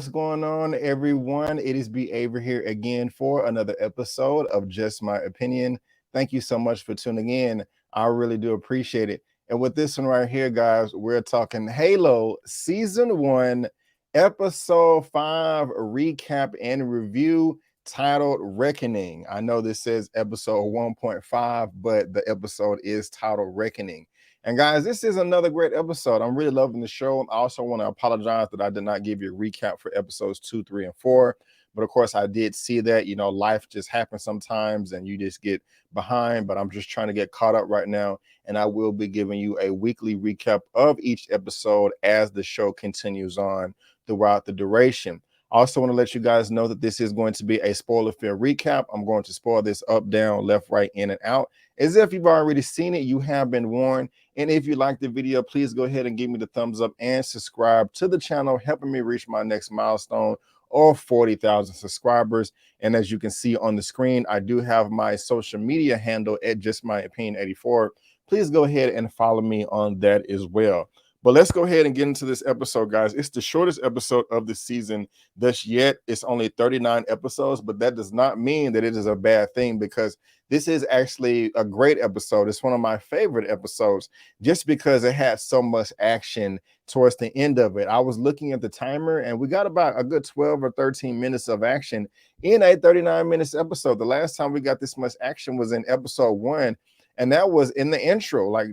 what's going on, everyone? It is B. Aver here again for another episode of Just My Opinion. Thank you so much for tuning in. I really do appreciate it. And with this one right here, guys, we're talking Halo Season 1, Episode 5 recap and review titled Reckoning. I know this says episode 1.5, but the episode is titled Reckoning. And guys, this is another great episode. I'm really loving the show. I also want to apologize that I did not give you a recap for episodes 2, 3, and 4. But of course, I did see that, life just happens sometimes and you just get behind. But I'm just trying to get caught up right now. And I will be giving you a weekly recap of each episode as the show continues on throughout the duration. I also want to let you guys know that this is going to be a spoiler-filled recap. I'm going to spoil this up, down, left, right, in, and out. As if you've already seen it, you have been warned. And if you like the video, please go ahead and give me the thumbs up and subscribe to the channel, helping me reach my next milestone of 40,000 subscribers. And as you can see on the screen, I do have my social media handle at Just My Opinion 84. Please go ahead and follow me on that as well. But let's go ahead and get into this episode, guys. It's the shortest episode of the season thus yet. It's only 39 episodes, but that does not mean that it is a bad thing, because this is actually a great episode. It's one of my favorite episodes just because it had so much action towards the end of it. I was looking at the timer and we got about a good 12 or 13 minutes of action in a 39 minutes episode. The last time we got this much action was in episode 1. And that was in the intro, like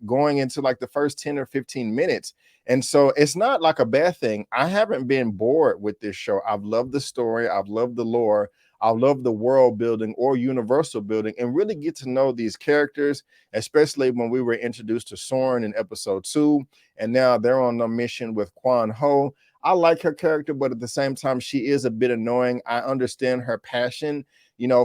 going into like the first 10 or 15 minutes. And so it's not like a bad thing. I haven't been bored with this show. I've loved the story. I've loved the lore. I love the world building or universal building, and really get to know these characters, especially when we were introduced to Soren in episode 2. And now they're on a mission with Quan Ho. I like her character, but at the same time, she is a bit annoying. I understand her passion,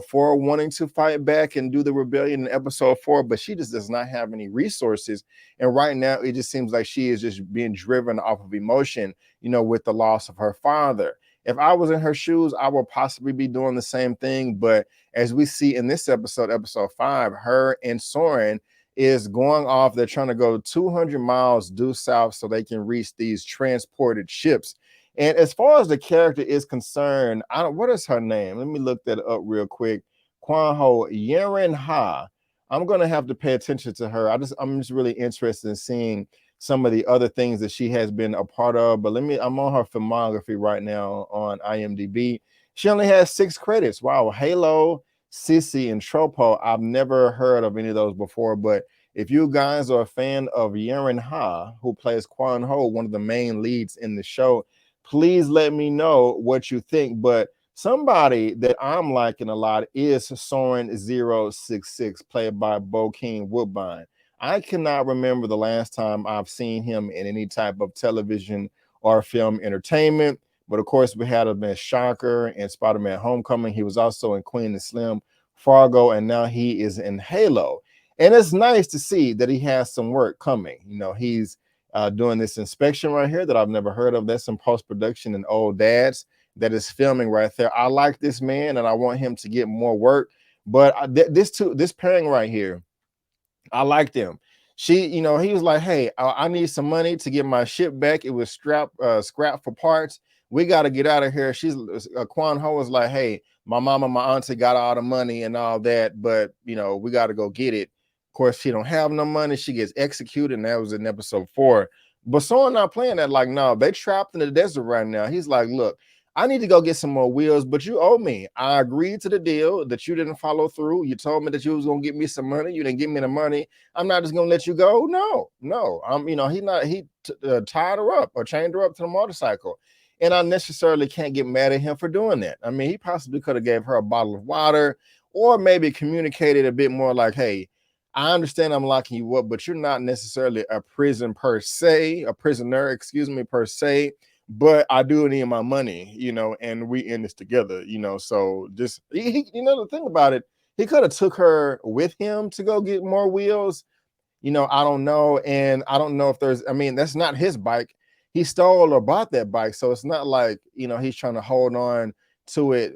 for wanting to fight back and do the rebellion in episode 4, but she just does not have any resources. And right now, it just seems like she is just being driven off of emotion, with the loss of her father. If I was in her shoes, I would possibly be doing the same thing. But as we see in this episode, episode 5, her and Soren is going off. They're trying to go 200 miles due south so they can reach these transported ships. And as far as the character is concerned, what is her name? Let me look that up real quick. Quan Ho, Yeren Ha. I'm gonna have to pay attention to her. I'm just really interested in seeing some of the other things that she has been a part of. But I'm on her filmography right now on IMDb. She only has 6 credits. Wow. Halo, Sissy, and Tropo. I've never heard of any of those before, but if you guys are a fan of Yeren Ha, who plays Quan Ho, one of the main leads in the show, please let me know what you think. But somebody that I'm liking a lot is Soren 066, played by Bokeem Woodbine. I cannot remember the last time I've seen him in any type of television or film entertainment. But of course, we had him in Shocker and Spider-Man Homecoming. He was also in Queen and Slim, Fargo, and now he is in Halo. And it's nice to see that he has some work coming. He's doing this inspection right here that I've never heard of. That's some post-production and Old Dads that is filming right there. I like this man and I want him to get more work. But this pairing right here, I liked him. He was like, hey, I need some money to get my ship back. It was scrap for parts. We got to get out of here. Quan Ho was like, hey, my mama, my auntie got all the money and all that, but we got to go get it. Of course, she don't have no money. She gets executed, and that was in episode 4. But Soren not playing that. Like, no, they trapped in the desert right now. He's like, look, I need to go get some more wheels, but you owe me. I agreed to the deal that you didn't follow through. You told me that you was gonna get me some money. You didn't give me the money. I'm not just gonna let you go. No. He tied her up or chained her up to the motorcycle. And I necessarily can't get mad at him for doing that. I mean, he possibly could have gave her a bottle of water, or maybe communicated a bit more like, hey, I understand I'm locking you up, but you're not necessarily a prisoner per se, per se. But I do need my money, and we in this together, So just the thing about it, he could have took her with him to go get more wheels. I don't know, and I don't know if that's not his bike. He stole or bought that bike, so it's not like he's trying to hold on to it,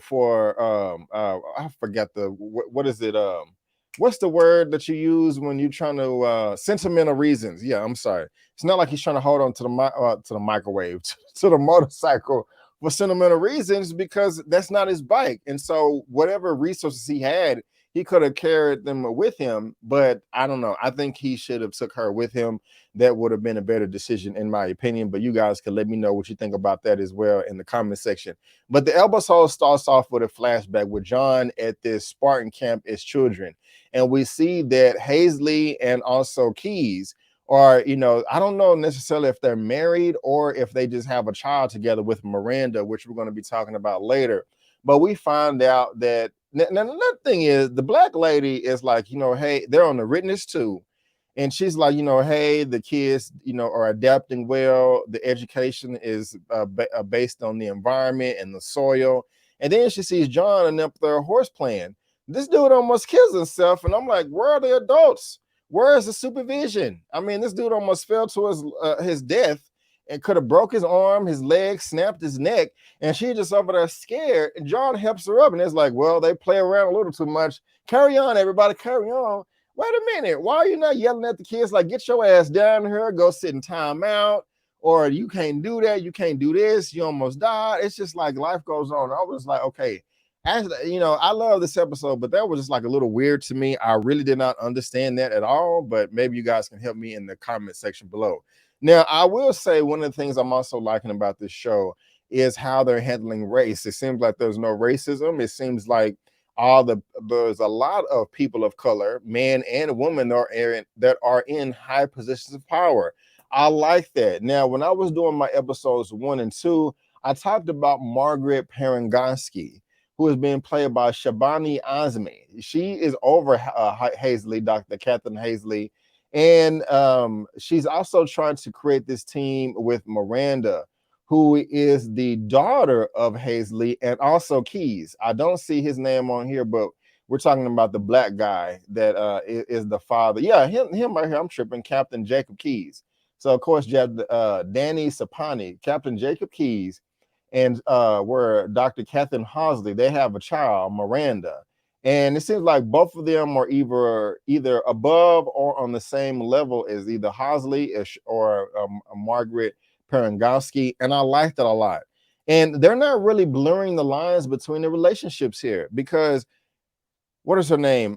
for I forgot what is it what's the word that you use when you're trying to sentimental reasons? Yeah, I'm sorry. It's not like he's trying to hold on to the microwave, to the motorcycle for sentimental reasons, because that's not his bike. And so whatever resources he had, he could have carried them with him. But I don't know. I think he should have took her with him. That would have been a better decision, in my opinion. But you guys can let me know what you think about that as well in the comment section. But the episode starts off with a flashback with John at this Spartan camp as children. And we see that Hazley and also Keys are, I don't know necessarily if they're married or if they just have a child together with Miranda, which we're going to be talking about later. But we find out that now another thing is the black lady is like, hey, they're on the witness too. And she's like, hey, the kids, are adapting well. The education is based on the environment and the soil. And then she sees John and up there horse playing. This dude almost kills himself. And I'm like, where are the adults? Where is the supervision? I mean, this dude almost fell to his death and could have broke his arm, his leg, snapped his neck. And she just over there scared. And John helps her up. And it's like, well, they play around a little too much. Carry on, everybody, carry on. Wait a minute, why are you not yelling at the kids like, get your ass down here, go sit in timeout, or you can't do that, you can't do this, you almost died. It's just like life goes on. I was like, okay, actually, I love this episode, but that was just like a little weird to me. I really did not understand that at all, but maybe you guys can help me in the comment section below. Now, I will say one of the things I'm also liking about this show is how they're handling race. It seems like there's no racism. It seems like there's a lot of people of color, men and women, that are in high positions of power. I like that. Now, when I was doing my episodes 1 and 2, I talked about Margaret Parangonsky, who is being played by Shabani Azmi. She is over Hazley, Dr. Catherine Hazley, and she's also trying to create this team with Miranda, who is the daughter of Hazley and also Keys. I don't see his name on here, but we're talking about the black guy that is the father. Yeah, him right here. I'm tripping. Captain Jacob Keys. So of course, Danny Sapani, Captain Jacob Keys, and where Dr. Catherine Hazley, they have a child, Miranda. And it seems like both of them are either above or on the same level as either Hazley or Margaret Parangonsky, and I like that a lot. And they're not really blurring the lines between the relationships here, because what is her name?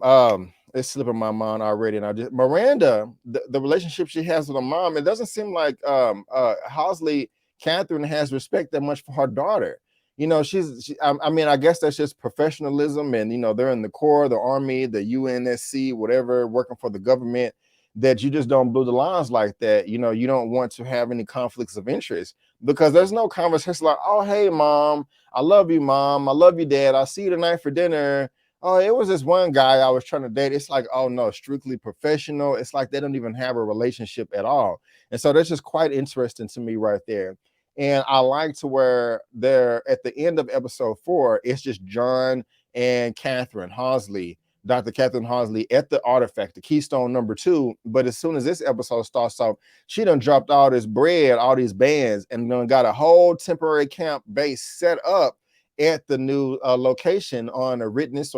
It's slipping my mind already. And Miranda, the relationship she has with her mom, it doesn't seem like Hazley Catherine has respect that much for her daughter. I mean, I guess that's just professionalism, and they're in the Corps, the Army, the UNSC, whatever, working for the government, that you just don't blur the lines like that. You don't want to have any conflicts of interest, because there's no conversation like, oh, hey, mom, I love you, mom, I love you, dad, I'll see you tonight for dinner. Oh, it was this one guy I was trying to date. It's like, oh no, strictly professional. It's like they don't even have a relationship at all. And so that's just quite interesting to me right there. And I like to where they're at the end of episode 4, it's just John and Catherine Hazley, Dr. Catherine Hazley, at the artifact, the Keystone #2. But as soon as this episode starts off, she done dropped all this bread, all these bands, and done got a whole temporary camp base set up at the new location on a Witness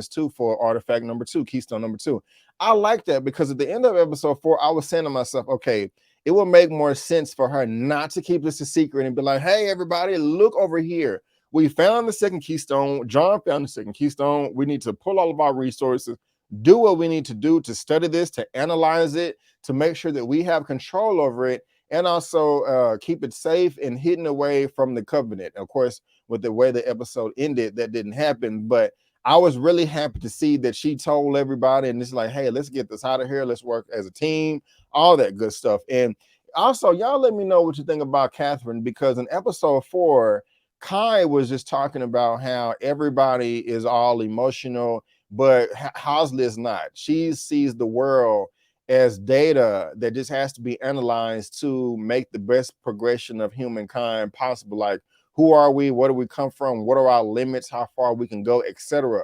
2 for artifact #2, Keystone #2. I like that, because at the end of episode 4, I was saying to myself, okay, it would make more sense for her not to keep this a secret and be like, hey, everybody, look over here. We found the second Keystone. John found the second Keystone. We need to pull all of our resources, do what we need to do to study this, to analyze it, to make sure that we have control over it, and also keep it safe and hidden away from the covenant. Of course, with the way the episode ended, that didn't happen, but I was really happy to see that she told everybody, and it's like, hey, let's get this out of here. Let's work as a team, all that good stuff. And also, y'all let me know what you think about Catherine, because in episode 4, Kai was just talking about how everybody is all emotional, but Hazley is not. She sees the world as data that just has to be analyzed to make the best progression of humankind possible. Like, who are we? Where do we come from? What are our limits? How far we can go, etc.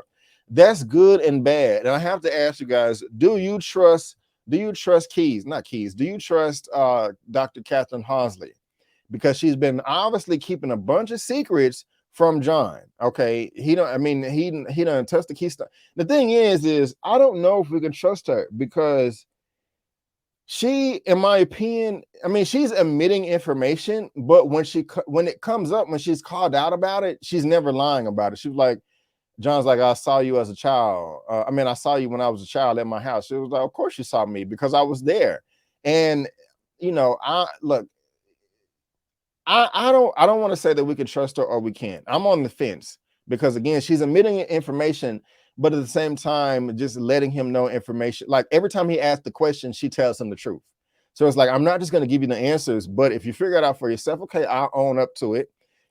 That's good and bad. And I have to ask you guys, do you trust Keys? Not Keys. Do you trust Dr. Catherine Hazley? Because she's been obviously keeping a bunch of secrets from John. Okay, he don't. I mean, he don't touch the keystone. The thing is I don't know if we can trust her because she, in my opinion, I mean, she's admitting information, but when it comes up, when she's called out about it, she's never lying about it. She was like, John's like, I saw you as a child. I mean, I saw you when I was a child at my house. She was like, of course you saw me because I was there. And you know, I look, I don't want to say that we can trust her or we can't. I'm on the fence because again, she's admitting information, but at the same time, just letting him know information. Like every time he asks the question, she tells him the truth. So it's like, I'm not just going to give you the answers, but if you figure it out for yourself, okay, I'll own up to it.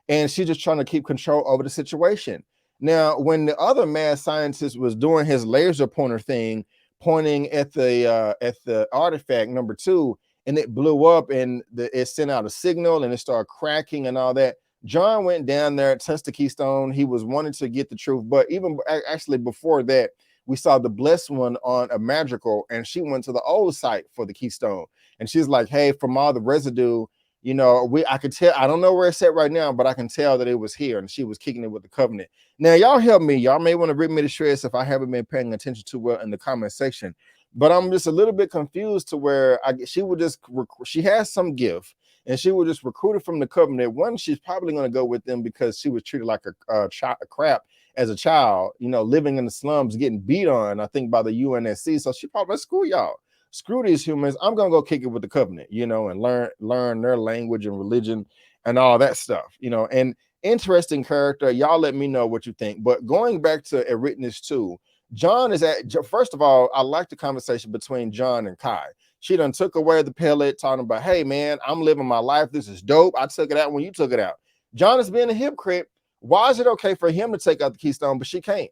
And she's just trying to keep control over the situation. Now, when the other mad scientist was doing his laser pointer thing, pointing at the artifact number 2, and it blew up and it sent out a signal and it started cracking and all that. John went down there, touched the keystone. He was wanting to get the truth, but even actually before that, we saw the blessed one on a magical, and she went to the old site for the keystone. And she's like, hey, from all the residue, you know, I could tell, I don't know where it's at right now, but I can tell that it was here, and she was kicking it with the covenant. Now, y'all help me. Y'all may want to rip me to shreds if I haven't been paying attention to well in the comment section. But I'm just a little bit confused to where she would just, she has some gift and she would just recruit it from the covenant. One, she's probably going to go with them because she was treated like a crap as a child, you know, living in the slums, getting beat on, I think, by the UNSC. So she probably, screw y'all, screw these humans. I'm going to go kick it with the covenant, you know, and learn their language and religion and all that stuff, you know. And interesting character. Y'all let me know what you think. But going back to A Witness 2, John is first of all, I like the conversation between John and Kai. She done took away the pellet, talking about, hey man, I'm living my life. This is dope. I took it out when you took it out. John is being a hypocrite. Why is it okay for him to take out the keystone, but she can't?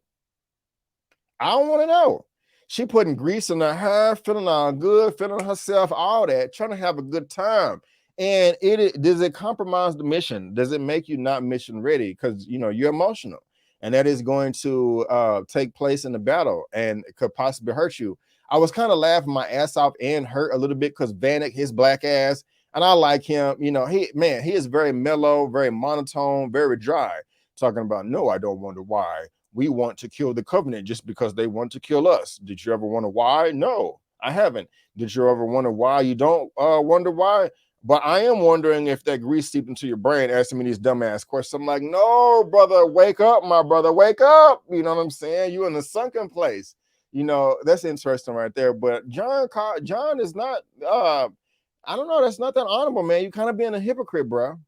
I don't want to know. She putting grease in her hair, feeling all good, feeling herself, all that, trying to have a good time. And does it compromise the mission? Does it make you not mission ready? Because you know you're emotional, and that is going to take place in the battle, and it could possibly hurt you. I was kind of laughing my ass off and hurt a little bit because Vanek, his black ass, and I like him. You know, he is very mellow, very monotone, very dry. Talking about, no, I don't wonder why we want to kill the covenant just because they want to kill us. Did you ever wonder why? No, I haven't. Did you ever wonder why you don't wonder why? But I am wondering if that grease seeped into your brain, asking me these dumbass questions. I'm like, no, brother, wake up, my brother, wake up. You know what I'm saying? You in the sunken place. You know, that's interesting right there. But John is not, I don't know, that's not that honorable, man. You kind of being a hypocrite, bro.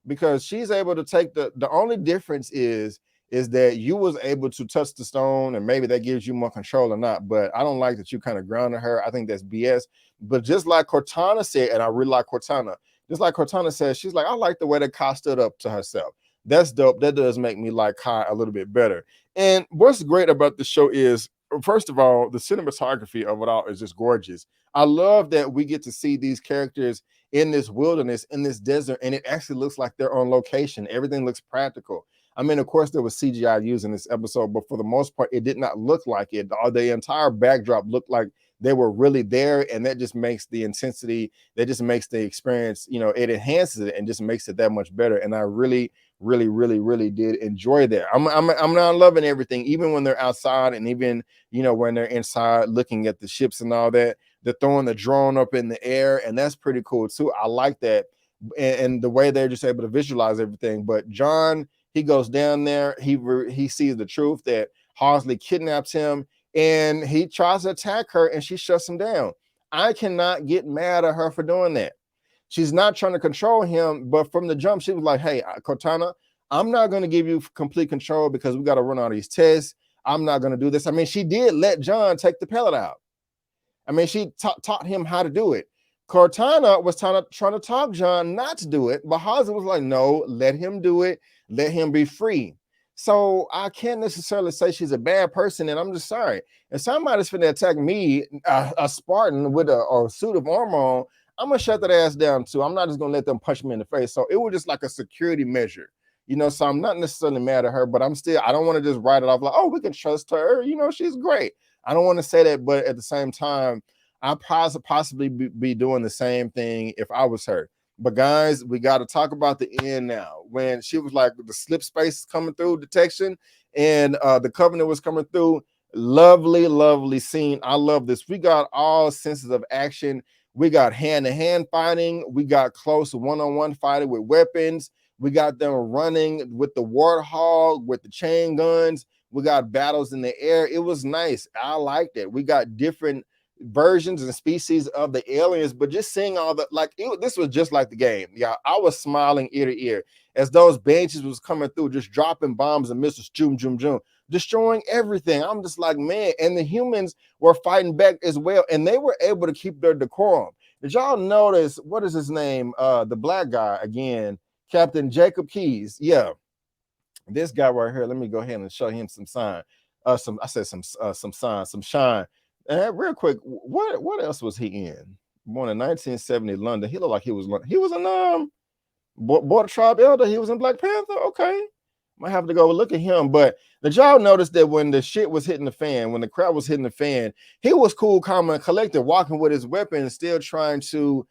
Because she's able to take the only difference is that you was able to touch the stone, and maybe that gives you more control or not. But I don't like that you kind of grounded her. I think that's BS. But just like Cortana said, and I really like Cortana, just like Cortana said, she's like, I like the way that Kai stood up to herself. That's dope. That does make me like Kai a little bit better. And what's great about the show is, first of all, the cinematography of it all is just gorgeous. I love that we get to see these characters in this wilderness, in this desert, and it actually looks like they're on location. Everything looks practical. I mean, of course, there was CGI used in this episode, but for the most part, it did not look like it. The entire backdrop looked like they were really there, and that just makes the intensity, that just makes the experience, you know, it enhances it and just makes it that much better. And I really did enjoy that. I'm not loving everything, even when they're outside, and even, you know, when they're inside looking at the ships and all that. They're throwing the drone up in the air, and that's pretty cool too. I like that, and the way they're just able to visualize everything. But John, he goes down there, he sees the truth that Halsey kidnaps him, and he tries to attack her, and she shuts him down. I cannot get mad at her for doing that. She's not trying to control him, but from the jump, she was like, hey, Cortana, I'm not going to give you complete control because we got to run all these tests. I'm not going to do this. I mean, she did let John take the pellet out. I mean, she taught him how to do it. Cortana was trying to talk John not to do it, but Halsey was like, no, let him do it. Let him be free. So I can't necessarily say she's a bad person, and I'm just sorry. If somebody's finna attack me, a Spartan with a suit of armor on, I'm gonna shut that ass down too. I'm not just gonna let them punch me in the face. So it was just like a security measure, you know. So I'm not necessarily mad at her, but I don't want to just write it off like, oh, we can trust her. You know, she's great. I don't want to say that, but at the same time, I possibly be doing the same thing if I was her. But guys, we got to talk about the end now. When she was like the slip space coming through detection, and the Covenant was coming through. Lovely, lovely scene. I love this. We got all senses of action. We got hand-to-hand fighting. We got close one-on-one fighting with weapons. We got them running with the warthog, with the chain guns. We got battles in the air. It was nice. I liked it. We got different versions and species of the aliens, but just seeing all the this was just like the game. Yeah, I was smiling ear to ear as those banshees was coming through, just dropping bombs and missiles, zoom, zoom, zoom, destroying everything. I'm just like, man, and the humans were fighting back as well, and they were able to keep their decorum. Did y'all notice, what is his name? The black guy again, Captain Jacob Keyes. Yeah, this guy right here. Let me go ahead and show him some sign. Some sign, some shine. And real quick, what else was he in? Born in 1970, London. He looked like he was in Border Tribe Elder. He was in Black Panther. Okay, might have to go look at him. But did y'all notice that when the shit was hitting the fan, when the crowd was hitting the fan, he was cool, calm, and collected, walking with his weapon, still trying to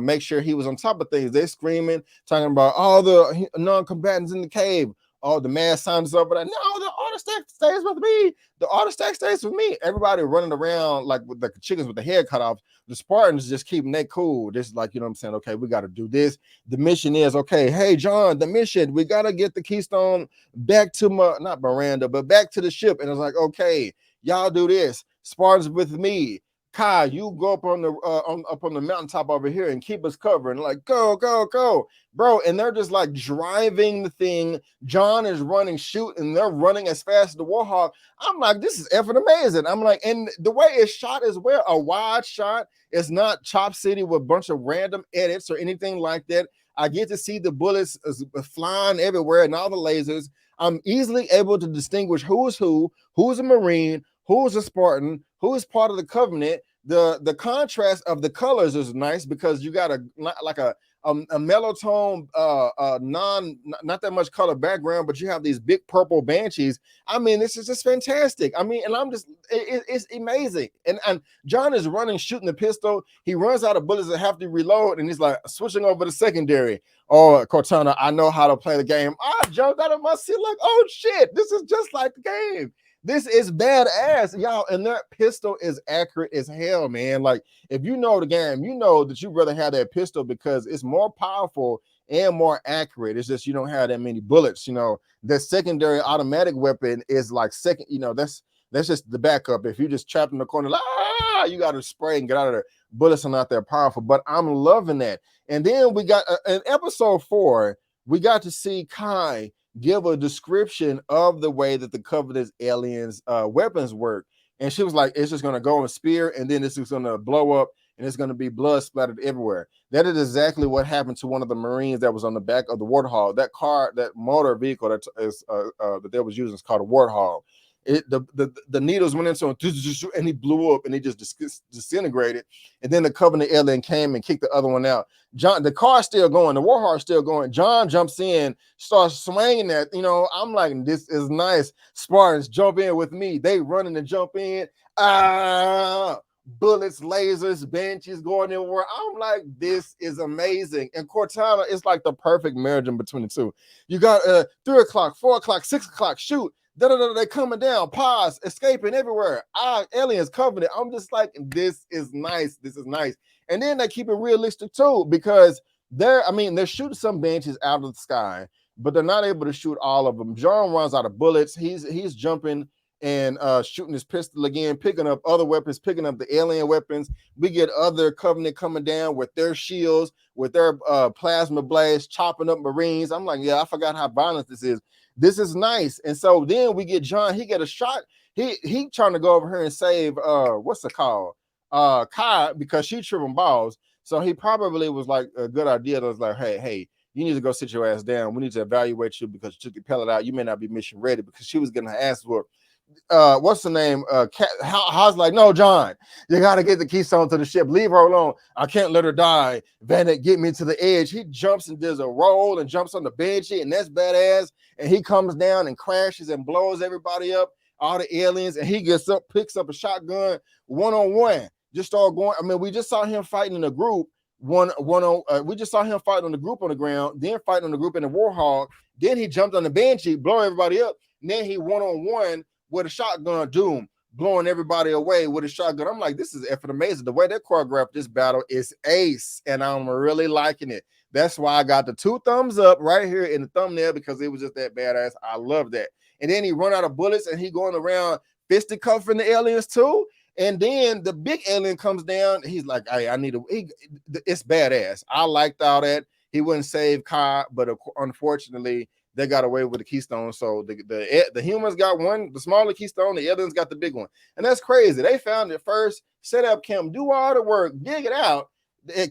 make sure he was on top of things. They screaming, talking about all the non-combatants in the cave. Oh, the mad signs up, but no, the artifact stays with me. The artifact stays with me. Everybody running around like with the chickens with the head cut off. The Spartans just keeping that cool. Just like, you know what I'm saying? Okay, we got to do this. The mission is, okay, hey, John, the mission, we got to get the Keystone back to not Miranda, but back to the ship. And it's like, okay, y'all do this. Spartans with me. Kai, you go up on the up on the mountaintop over here and keep us covered. And like, go, go, go, bro. And they're just like driving the thing. John is running, shoot, and they're running as fast as the Warhawk. I'm like, this is effing amazing. I'm like, and the way it's shot as well, a wide shot. It's not Chop City with a bunch of random edits or anything like that. I get to see the bullets flying everywhere and all the lasers. I'm easily able to distinguish who's a Marine, who's a Spartan, who is part of the Covenant. The contrast of the colors is nice because you got a mellow tone, not that much color background, but you have these big purple banshees. I mean, this is just fantastic. I mean, and I'm just, it's amazing. And John is running, shooting the pistol. He runs out of bullets that have to reload, and he's like switching over to secondary. Oh, Cortana, I know how to play the game. I jumped out of my seat like, oh shit, this is just like the game. This is badass, y'all, and that pistol is accurate as hell, man. Like, if you know the game, you know that you'd rather have that pistol because it's more powerful and more accurate. It's just you don't have that many bullets. You know, the secondary automatic weapon is like second. You know, that's just the backup. If you just trapped in the corner, you got to spray and get out of there. Bullets are not that powerful, but I'm loving that. And then we got in episode 4, we got to see Kai give a description of the way that the Covenant's aliens weapons work. And she was like, it's just going to go and spear, and then it's just going to blow up, and it's going to be blood splattered everywhere. That is exactly what happened to one of the Marines that was on the back of the Warthog. That car, that motor vehicle that they was using is called a Warthog. The needles went into him, and he blew up, and he just disintegrated. And then the Covenant alien came and kicked the other one out. John, the car's still going, the Warhawk's still going. John jumps in, starts swinging that. You know, I'm like, this is nice. Spartans jump in with me. They running and jump in. Bullets, lasers, benches going everywhere. I'm like, this is amazing. And Cortana is like the perfect marriage in between the two. You got 3 o'clock, 4 o'clock, 6 o'clock, shoot. They coming down, pause, escaping everywhere. Aliens, Covenant. I'm just like, this is nice. This is nice. And then they keep it realistic too, because they're shooting some benches out of the sky, but they're not able to shoot all of them. John runs out of bullets. He's jumping and shooting his pistol again, picking up other weapons, picking up the alien weapons. We get other Covenant coming down with their shields, with their plasma blasts, chopping up Marines. I'm like, yeah, I forgot how violent this is. This is nice. And so then we get John, he get a shot. He trying to go over here and save what's it called? Kai, because she tripping balls. So he probably was like a good idea. That was like, hey, you need to go sit your ass down. We need to evaluate you because you took your pellet out. You may not be mission ready, because she was getting her ass whooped. What's the name? How's like, no, John, you got to get the Keystone to the ship. Leave her alone. I can't let her die. Vanek, get me to the edge. He jumps and does a roll and jumps on the bench, and that's badass. And he comes down and crashes and blows everybody up, all the aliens, and he gets up, picks up a shotgun, one-on-one, just start going. I mean, we just saw him fighting in a group. one on. We just saw him fighting on the group on the ground, then fighting on the group in the Warhog. Then he jumped on the Banshee, blowing everybody up. And then he one-on-one with a shotgun, Doom, blowing everybody away with a shotgun. I'm like, this is effing amazing. The way they choreographed this battle is ace, and I'm really liking it. That's why I got the 2 thumbs up right here in the thumbnail, because it was just that badass. I love that. And then he run out of bullets, and he going around fisticuffing the aliens too. And then the big alien comes down. He's like, hey, I need it's badass. I liked all that. He wouldn't save Kai, but unfortunately, they got away with the keystone. So the humans got one, the smaller keystone, the aliens got the big one. And that's crazy. They found it first, set up camp, do all the work, dig it out.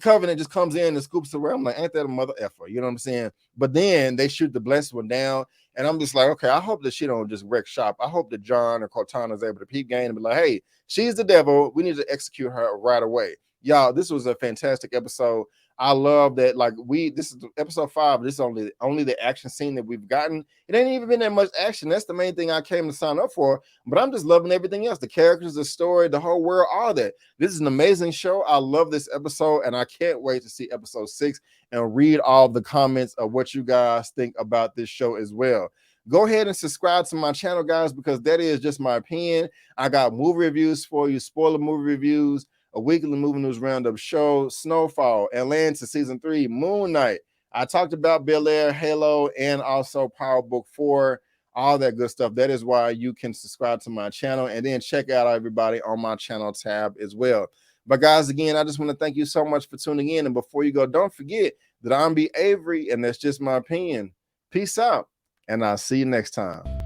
Covenant just comes in and scoops around. I'm like, ain't that a mother effer? You know what I'm saying? But then they shoot the blessed one down. And I'm just like, okay, I hope that she don't just wreck shop. I hope that John or Cortana is able to peep game and be like, hey, she's the devil. We need to execute her right away. Y'all, this was a fantastic episode. I love that. Like, this is episode 5. This is only the action scene that we've gotten. It ain't even been that much action. That's the main thing I came to sign up for. But I'm just loving everything else. The characters, the story, the whole world, all that. This is an amazing show. I love this episode, and I can't wait to see episode 6 and read all the comments of what you guys think about this show as well. Go ahead and subscribe to my channel, guys, because that is just my opinion. I got movie reviews for you, spoiler movie reviews, a weekly movie news roundup show, Snowfall, Atlanta season 3, Moon Knight. I talked about Bel Air, Halo, and also Power Book 4, all that good stuff. That is why you can subscribe to my channel, and then check out everybody on my channel tab as well. But guys, again, I just want to thank you so much for tuning in. And before you go, don't forget that I'm B. Avery, and that's just my opinion. Peace out, and I'll see you next time.